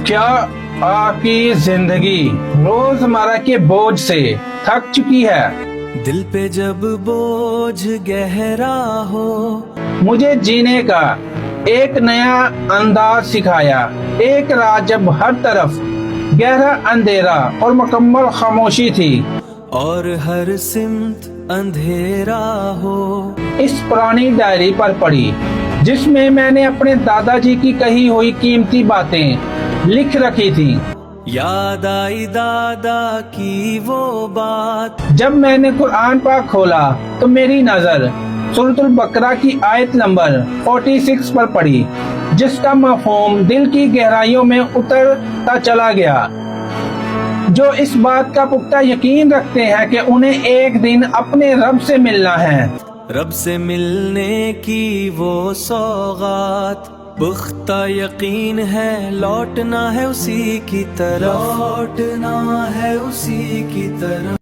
کیا آپ کی زندگی روزمرہ کے بوجھ سے تھک چکی ہے؟ دل پہ جب بوجھ گہرا ہو، مجھے جینے کا ایک نیا انداز سکھایا، ایک رات جب ہر طرف گہرا اندھیرا اور مکمل خاموشی تھی، اور ہر سمت اندھیرا ہو۔ اس پرانی ڈائری پر پڑھی جس میں میں نے اپنے دادا جی کی کہی ہوئی قیمتی باتیں لکھ رکھی تھی۔ یاد آئی دادا کی وہ بات، جب میں نے قرآن پاک کھولا تو میری نظر سورۃ البقرہ کی آیت نمبر 46 پر پڑی، جس کا مفہوم دل کی گہرائیوں میں اترتا چلا گیا۔ جو اس بات کا پختہ یقین رکھتے ہیں کہ انہیں ایک دن اپنے رب سے ملنا ہے، رب سے ملنے کی وہ سوغات، پختہ یقین ہے لوٹنا ہے اسی کی طرف، لوٹنا ہے اسی کی طرف۔